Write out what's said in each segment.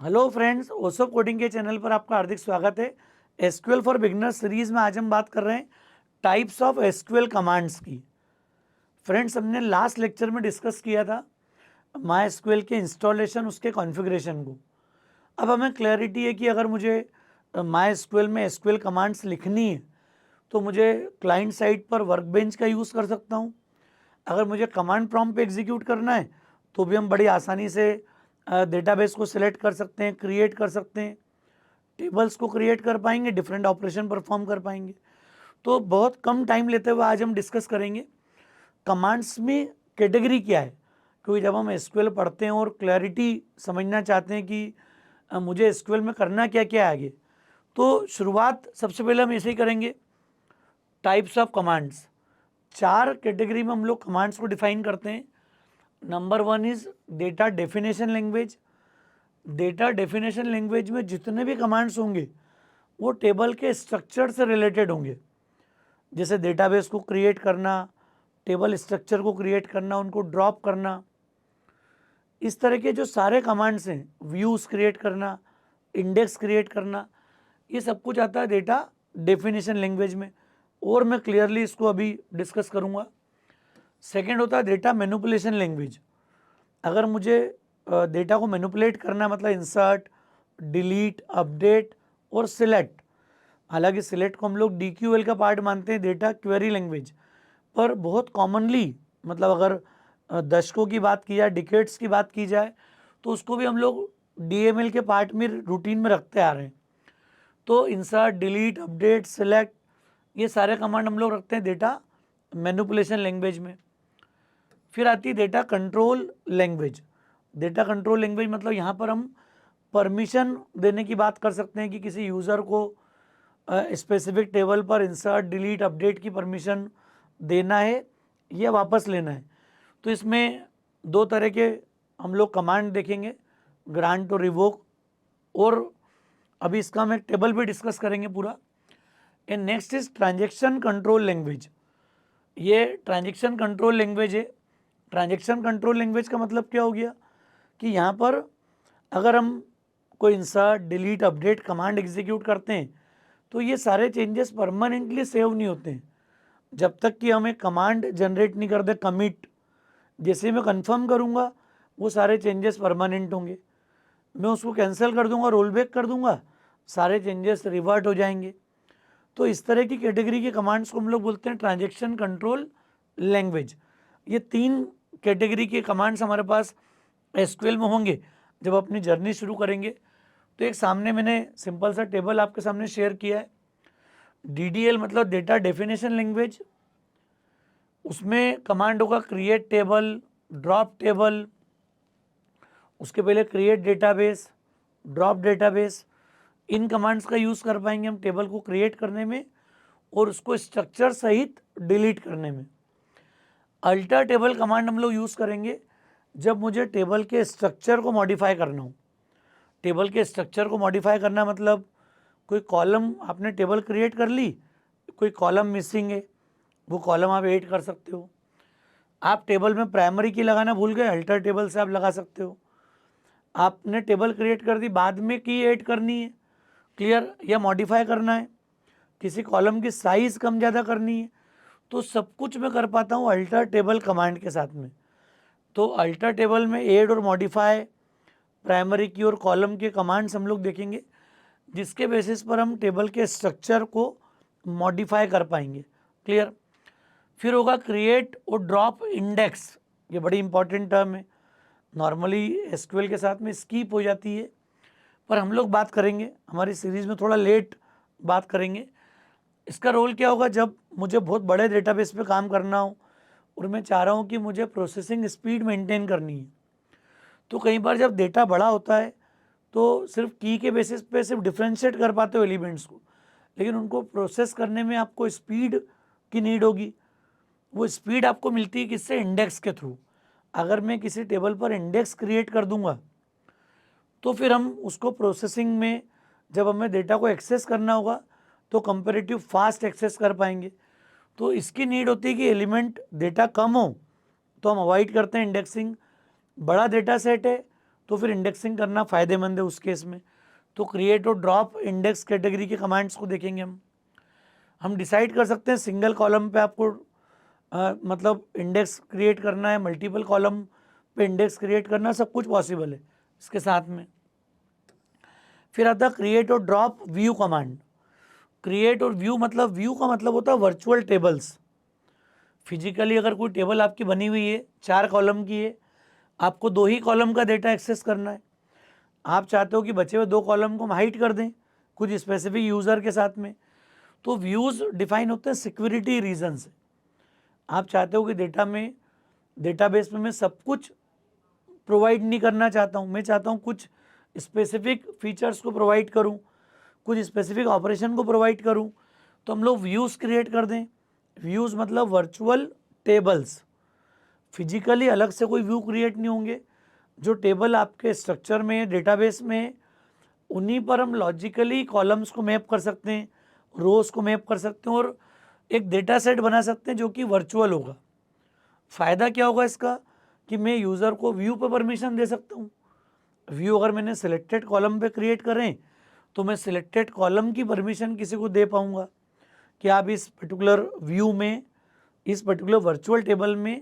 Hello friends, ओसोप coding के channel पर आपका हार्दिक स्वागत है। एसक्यूएल फॉर बिगिनर सीरीज में आज हम बात कर रहे हैं टाइप्स ऑफ एसक्यूएल कमांड्स की। फ्रेंड्स, हमने लास्ट लेक्चर में डिस्कस किया था माई एसक्यूएल के इंस्टॉलेशन, उसके कॉन्फ़िगरेशन को। अब हमें क्लैरिटी है कि अगर मुझे माई एसक्यूएल में एसक्यूएल कमांड्स लिखनी है तो मुझे क्लाइंट साइड पर वर्कबेंच का यूज़ कर सकता हूँ। अगर मुझे कमांड प्रॉम्प्ट पे एग्जीक्यूट करना है तो भी हम बड़ी आसानी से डेटाबेस को सिलेक्ट कर सकते हैं, क्रिएट कर सकते हैं, टेबल्स को क्रिएट कर पाएंगे, डिफरेंट ऑपरेशन परफॉर्म कर पाएंगे। तो बहुत कम टाइम लेते हुए आज हम डिस्कस करेंगे कमांड्स में कैटेगरी क्या है, क्योंकि जब हम एसक्यूएल पढ़ते हैं और क्लैरिटी समझना चाहते हैं कि मुझे एसक्यूएल में करना क्या क्या है आगे, तो शुरुआत सबसे पहले हम ऐसे ही करेंगे। टाइप्स ऑफ कमांड्स, चार कैटेगरी में हम लोग कमांड्स को डिफाइन करते हैं। Number one is data definition language. Data definition language में जितने भी कमांड्स होंगे वो टेबल के स्ट्रक्चर से रिलेटेड होंगे, जैसे डेटाबेस को क्रिएट करना, टेबल स्ट्रक्चर को क्रिएट करना, उनको ड्रॉप करना। इस तरह के जो सारे कमांड्स हैं, व्यूज़ क्रिएट करना, इंडेक्स क्रिएट करना, ये सब कुछ आता है डेटा डेफिनेशन लैंग्वेज में, और मैं क्लियरली इसको अभी डिस्कस करूँगा। सेकेंड होता है डेटा मैनिपुलेशन लैंग्वेज। अगर मुझे डेटा को मैनिपुलेट करना, मतलब इंसर्ट, डिलीट, अपडेट और सिलेक्ट। हालांकि सिलेक्ट को हम लोग DQL का पार्ट मानते हैं, डेटा क्वेरी लैंग्वेज, पर बहुत कॉमनली, मतलब अगर दशकों की बात की जाए, डिकेड्स की बात की जाए, तो उसको भी हम लोग DML के पार्ट में रूटीन में रखते आ रहे हैं। तो इंसर्ट, डिलीट, अपडेट, सिलेक्ट, ये सारे कमांड हम लोग रखते हैं डेटा मैनिपुलेशन लैंग्वेज में। फिर आती है data control language. Data control language मतलब यहाँ पर हम परमिशन देने की बात कर सकते हैं कि किसी यूज़र को स्पेसिफिक टेबल पर इंसर्ट, डिलीट, अपडेट की परमिशन देना है या वापस लेना है। तो इसमें दो तरह के हम लोग कमांड देखेंगे, ग्रांट और रिवोक, और अभी इसका हम एक टेबल भी डिस्कस करेंगे पूरा। And next is transaction control language. ये ट्रांजेक्शन कंट्रोल लैंग्वेज है। ट्रांजेक्शन कंट्रोल लैंग्वेज का मतलब क्या हो गया कि यहाँ पर अगर हम कोई insert, delete, update command execute करते हैं तो ये सारे चेंजेस परमानेंटली सेव नहीं होते हैं जब तक कि हम एक कमांड जनरेट नहीं कर दे, कमिट। जैसे मैं कंफर्म करूँगा वो सारे चेंजेस परमानेंट होंगे, मैं उसको कैंसिल कर दूंगा, रोल बैक कर दूंगा, सारे चेंजेस रिवर्ट हो जाएंगे। तो इस तरह की कैटेगरी के कमांड्स को हम लोग बोलते हैं ट्रांजेक्शन कंट्रोल लैंग्वेज। ये तीन कैटेगरी के कमांड्स हमारे पास एसक्यूएल में होंगे जब अपनी जर्नी शुरू करेंगे। तो एक सामने मैंने सिंपल सा टेबल आपके सामने शेयर किया है। DDL मतलब डेटा डेफिनेशन लैंग्वेज, उसमें कमांड होगा क्रिएट टेबल, ड्रॉप टेबल, उसके पहले क्रिएट डेटाबेस, ड्रॉप डेटाबेस। इन कमांड्स का यूज़ कर पाएंगे हम टेबल को क्रिएट करने में और उसको स्ट्रक्चर सहित डिलीट करने में। अल्टर टेबल कमांड हम लोग यूज़ करेंगे जब मुझे टेबल के स्ट्रक्चर को मॉडिफाई करना हो। टेबल के स्ट्रक्चर को मॉडिफाई करना मतलब कोई कॉलम आपने टेबल क्रिएट कर ली, कोई कॉलम मिसिंग है, वो कॉलम आप ऐड कर सकते हो। आप टेबल में प्राइमरी की लगाना भूल गए, अल्टर टेबल से आप लगा सकते हो। आपने टेबल क्रिएट कर दी, बाद में की ऐड करनी है, क्लियर, या मॉडिफाई करना है, किसी कॉलम की साइज़ कम ज़्यादा करनी है, तो सब कुछ मैं कर पाता हूँ अल्टर टेबल कमांड के साथ में। तो अल्टर टेबल में ऐड और मॉडिफाई, प्राइमरी की और कॉलम के कमांड्स हम लोग देखेंगे, जिसके बेसिस पर हम टेबल के स्ट्रक्चर को मॉडिफाई कर पाएंगे, क्लियर। फिर होगा क्रिएट और ड्रॉप इंडेक्स। ये बड़ी इंपॉर्टेंट टर्म है, नॉर्मली एसक्यूएल के साथ में स्किप हो जाती है, पर हम लोग बात करेंगे, हमारी सीरीज़ में थोड़ा लेट बात करेंगे। इसका रोल क्या होगा जब मुझे बहुत बड़े डेटाबेस पे काम करना हो और मैं चाह रहा हूँ कि मुझे प्रोसेसिंग स्पीड मेंटेन करनी है। तो कई बार जब डेटा बड़ा होता है तो सिर्फ की के बेसिस पे सिर्फ डिफ्रेंशिएट कर पाते हो एलिमेंट्स को, लेकिन उनको प्रोसेस करने में आपको स्पीड की नीड होगी। वो स्पीड आपको मिलती है किससे? इंडेक्स के थ्रू। अगर मैं किसी टेबल पर इंडेक्स क्रिएट कर दूंगा तो फिर हम उसको प्रोसेसिंग में जब हमें डेटा को एक्सेस करना होगा तो कंपेरेटिव फास्ट एक्सेस कर पाएंगे। तो इसकी नीड होती है कि एलिमेंट डेटा कम हो तो हम अवॉइड करते हैं इंडेक्सिंग। बड़ा डेटा सेट है तो फिर इंडेक्सिंग करना फ़ायदेमंद है उस केस में। तो क्रिएट और ड्रॉप इंडेक्स कैटेगरी के कमांड्स को देखेंगे हम डिसाइड कर सकते हैं सिंगल कॉलम पे आपको मतलब इंडेक्स क्रिएट करना है, मल्टीपल कॉलम पे इंडेक्स क्रिएट करना, सब कुछ पॉसिबल है इसके साथ में। फिर आता है क्रिएट और ड्रॉप व्यू कमांड। क्रिएट और व्यू का मतलब होता है वर्चुअल टेबल्स। फिजिकली अगर कोई टेबल आपकी बनी हुई है 4 कॉलम की है, आपको 2 ही कॉलम का डेटा एक्सेस करना है। आप चाहते हो कि बचे हुए 2 कॉलम को हम हाइड कर दें कुछ स्पेसिफिक यूज़र के साथ में, तो व्यूज़ डिफाइन होते हैं सिक्योरिटी रीज़न से। आप चाहते हो कि डेटाबेस में मैं सब कुछ प्रोवाइड नहीं करना चाहता हूँ, मैं चाहता हूँ कुछ स्पेसिफिक फीचर्स को प्रोवाइड करूँ, कुछ स्पेसिफिक ऑपरेशन को प्रोवाइड करूँ, तो हम लोग व्यूज़ क्रिएट कर दें। व्यूज़ मतलब वर्चुअल टेबल्स। फिजिकली अलग से कोई व्यू क्रिएट नहीं होंगे, जो टेबल आपके स्ट्रक्चर में डेटाबेस में उन्हीं पर हम लॉजिकली कॉलम्स को मैप कर सकते हैं, रोज़ को मैप कर सकते हैं और एक डेटा सेट बना सकते हैं जो कि वर्चुअल होगा। फ़ायदा क्या होगा इसका कि मैं यूज़र को व्यू पर परमिशन दे सकता हूँ। व्यू अगर मैंने सिलेक्टेड कॉलम पे क्रिएट करें तो मैं सिलेक्टेड कॉलम की परमिशन किसी को दे पाऊँगा कि आप इस पर्टिकुलर व्यू में, इस पर्टिकुलर वर्चुअल टेबल में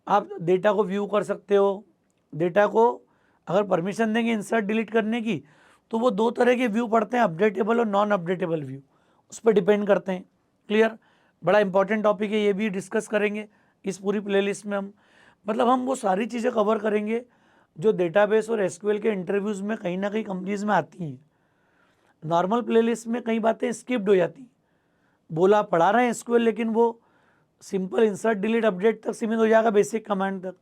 आप डेटा को व्यू कर सकते हो। डेटा को अगर परमिशन देंगे इंसर्ट डिलीट करने की, तो वो 2 तरह के व्यू पड़ते हैं, अपडेटेबल और नॉन अपडेटेबल व्यू, उस पर डिपेंड करते हैं। क्लियर? बड़ा इंपॉर्टेंट टॉपिक है, ये भी डिस्कस करेंगे इस पूरी प्लेलिस्ट में हम। मतलब हम वो सारी चीज़ें कवर करेंगे जो डेटाबेस और एसक्यूएल के इंटरव्यूज़ में कहीं ना कहीं कंपनीज़ में आती हैं। नॉर्मल प्लेलिस्ट में कई बातें स्किप्ड हो जाती, बोला पढ़ा रहे हैं एसक्यूएल, लेकिन वो सिंपल इंसर्ट डिलीट अपडेट तक सीमित हो जाएगा, बेसिक कमांड तक।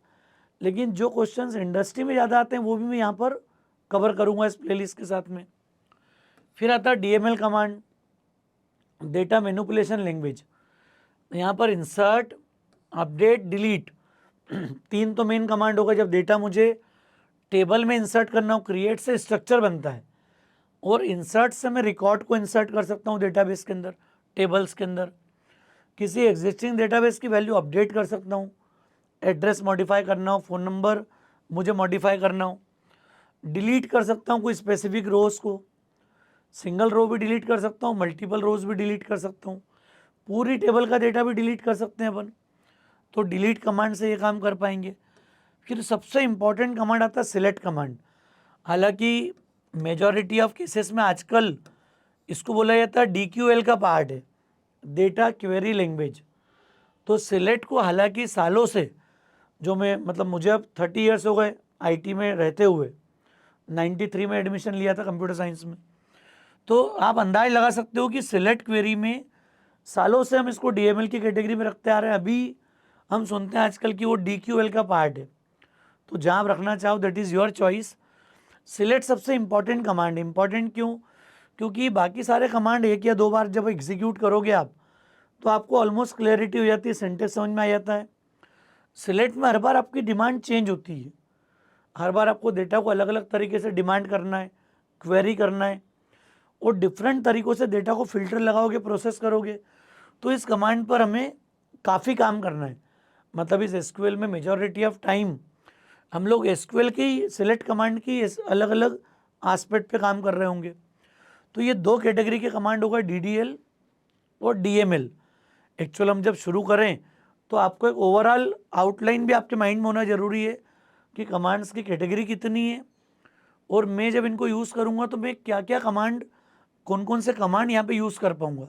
लेकिन जो क्वेश्चंस इंडस्ट्री में ज़्यादा आते हैं वो भी मैं यहाँ पर कवर करूँगा इस प्लेलिस्ट के साथ में। फिर आता है DML command, data manipulation language. यहाँ पर इंसर्ट, अपडेट, डिलीट 3 तो मेन कमांड होगा जब डेटा मुझे टेबल में इंसर्ट करना हो। क्रिएट से स्ट्रक्चर बनता है और इंसर्ट से मैं रिकॉर्ड को इंसर्ट कर सकता हूँ डेटाबेस के अंदर, टेबल्स के अंदर। किसी एग्जिस्टिंग डेटाबेस की वैल्यू अपडेट कर सकता हूँ, एड्रेस मॉडिफाई करना हो, फ़ोन नंबर मुझे मॉडिफाई करना हो। डिलीट कर सकता हूँ कोई स्पेसिफिक रोज़ को, सिंगल रो भी डिलीट कर सकता हूँ, मल्टीपल रोज़ भी डिलीट कर सकता हूँ, पूरी टेबल का डेटा भी डिलीट कर सकते हैं अपन। तो डिलीट कमांड से ये काम कर पाएंगे। फिर सबसे इम्पॉर्टेंट कमांड आता है सिलेक्ट कमांड। हालांकि मेजॉरिटी ऑफ केसेस में आजकल इसको बोला जाता है DQL का पार्ट है, डेटा क्वेरी लैंग्वेज। तो सिलेक्ट को हालांकि सालों से, जो मैं मतलब मुझे अब 30 ईयर्स हो गए IT में रहते हुए, 93 में एडमिशन लिया था कंप्यूटर साइंस में, तो आप अंदाज लगा सकते हो कि सिलेक्ट क्वेरी में सालों से हम इसको DML की कैटेगरी में रखते आ रहे हैं। अभी हम सुनते हैं आजकल कि वो DQL का पार्ट है, तो जहाँ आप रखना चाहो that is your choice. Select सबसे इंपॉर्टेंट कमांड है। इंपॉर्टेंट क्यों? क्योंकि बाकी सारे कमांड 1 या 2 बार जब एग्जीक्यूट करोगे आप, तो आपको ऑलमोस्ट क्लैरिटी हो जाती है, सेंटेंस समझ में आ जाता है। सिलेक्ट में हर बार आपकी डिमांड चेंज होती है, हर बार आपको डेटा को अलग अलग तरीके से डिमांड करना है, क्वेरी करना है, और डिफरेंट तरीक़ों से डेटा को फिल्टर लगाओगे, प्रोसेस करोगे। तो इस कमांड पर हमें काफ़ी काम करना है। मतलब इस एसक्यूएल में मेजॉरिटी ऑफ टाइम हम लोग एसक्यूएल की सिलेक्ट कमांड की अलग अलग आस्पेक्ट पे काम कर रहे होंगे। तो ये 2 कैटेगरी के कमांड होगा, DDL और DML। एक्चुअल हम जब शुरू करें तो आपको एक ओवरऑल आउटलाइन भी आपके माइंड में होना ज़रूरी है कि कमांड्स की कैटेगरी कितनी है, और मैं जब इनको यूज़ करूँगा तो मैं क्या क्या कमांड, कौन कौन से कमांड यहाँ पे यूज़ कर पाऊँगा,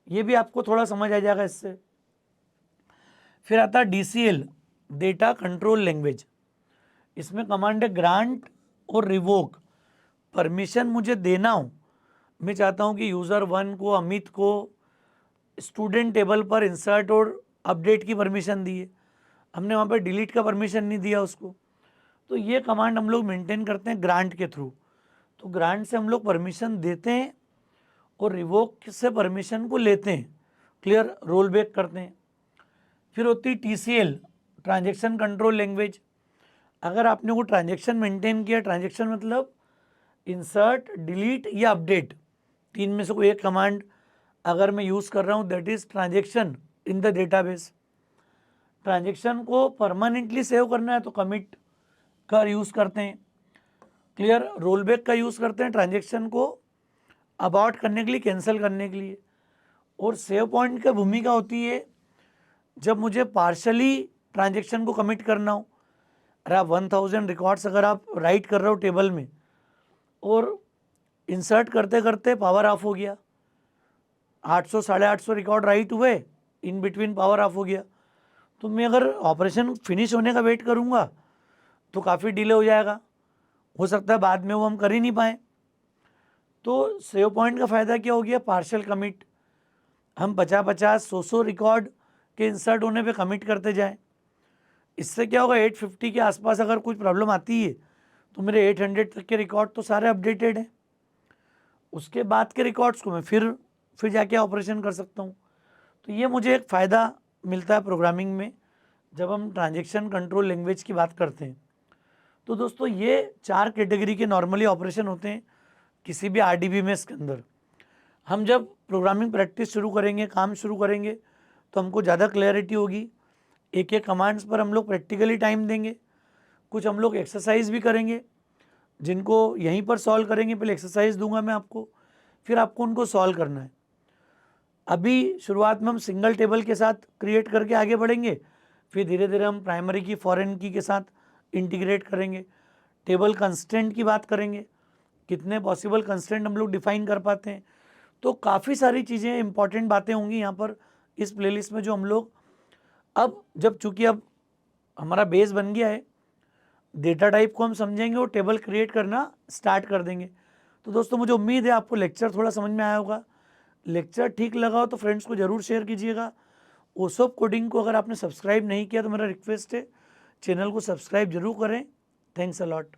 ये भी आपको थोड़ा समझ आ जाएगा इससे। फिर आता है DCL, डेटा कंट्रोल लैंग्वेज। इसमें कमांड है ग्रांट और रिवोक। परमिशन मुझे देना हो, मैं चाहता हूँ कि यूज़र 1 को, अमित को स्टूडेंट टेबल पर इंसर्ट और अपडेट की परमिशन दी है, हमने वहाँ पर डिलीट का परमिशन नहीं दिया उसको, तो ये कमांड हम लोग मेंटेन करते हैं ग्रांट के थ्रू। तो ग्रांट से हम लोग परमिशन देते हैं और रिवोक से परमिशन को लेते हैं, क्लियर, रोल बैक करते हैं। फिर होती है TCL, ट्रांजेक्शन कंट्रोल लैंग्वेज। अगर आपने वो ट्रांजेक्शन मेंटेन किया, ट्रांजेक्शन मतलब इंसर्ट, डिलीट या अपडेट, 3 में से कोई एक कमांड अगर मैं यूज़ कर रहा हूँ, that is transaction in the database. Transaction को परमानेंटली सेव करना है तो कमिट का यूज़ करते हैं, क्लियर। रोल बैक का यूज़ करते हैं ट्रांजेक्शन को अबॉर्ट करने के लिए, कैंसिल करने के लिए। और सेव पॉइंट की भूमिका होती है जब मुझे पार्शली ट्रांजेक्शन को कमिट करना हो। अरे आप 1000 रिकॉर्ड्स अगर आप राइट कर रहे हो टेबल में और इंसर्ट करते करते पावर ऑफ हो गया, 800 850 रिकॉर्ड राइट हुए, इन बिटवीन पावर ऑफ हो गया, तो मैं अगर ऑपरेशन फिनिश होने का वेट करूँगा तो काफ़ी डिले हो जाएगा, हो सकता है बाद में वो हम कर ही नहीं पाए। तो सेव पॉइंट का फ़ायदा क्या हो गया, पार्शियल कमिट। हम 50-50 100 रिकॉर्ड के इंसर्ट होने पे कमिट करते जाएं। इससे क्या होगा, 850 के आसपास अगर कुछ प्रॉब्लम आती है तो मेरे 800 तक के रिकॉर्ड तो सारे अपडेटेड हैं। उसके बाद के रिकॉर्ड्स को मैं फिर जाके ऑपरेशन कर सकता हूँ। तो ये मुझे एक फ़ायदा मिलता है प्रोग्रामिंग में जब हम ट्रांजेक्शन कंट्रोल लैंग्वेज की बात करते हैं। तो दोस्तों ये 4 कैटेगरी के नॉर्मली ऑपरेशन होते हैं किसी भी RDBMS के अंदर। हम जब प्रोग्रामिंग प्रैक्टिस शुरू करेंगे, काम शुरू करेंगे, तो हमको ज़्यादा क्लैरिटी होगी। एक एक कमांड्स पर हम लोग प्रैक्टिकली टाइम देंगे, कुछ हम लोग एक्सरसाइज भी करेंगे जिनको यहीं पर सॉल्व करेंगे। पहले एक्सरसाइज दूंगा मैं आपको, फिर आपको उनको सॉल्व करना है। अभी शुरुआत में हम सिंगल टेबल के साथ क्रिएट करके आगे बढ़ेंगे, फिर धीरे धीरे हम प्राइमरी की, फॉरेन की के साथ इंटीग्रेट करेंगे। टेबल कंस्टेंट की बात करेंगे, कितने पॉसिबल कंस्टेंट हम लोग डिफाइन कर पाते हैं। तो काफ़ी सारी चीज़ें, इंपॉर्टेंट बातें होंगी यहाँ पर इस प्लेलिस्ट में जो हम लोग अब जब चूँकि अब हमारा बेस बन गया है, डेटा टाइप को हम समझेंगे और टेबल क्रिएट करना स्टार्ट कर देंगे। तो दोस्तों मुझे उम्मीद है आपको लेक्चर थोड़ा समझ में आया होगा। लेक्चर ठीक लगा हो तो फ्रेंड्स को ज़रूर शेयर कीजिएगा। ओसोप कोडिंग को अगर आपने सब्सक्राइब नहीं किया तो मेरा रिक्वेस्ट है चैनल को सब्सक्राइब जरूर करें। Thanks a lot.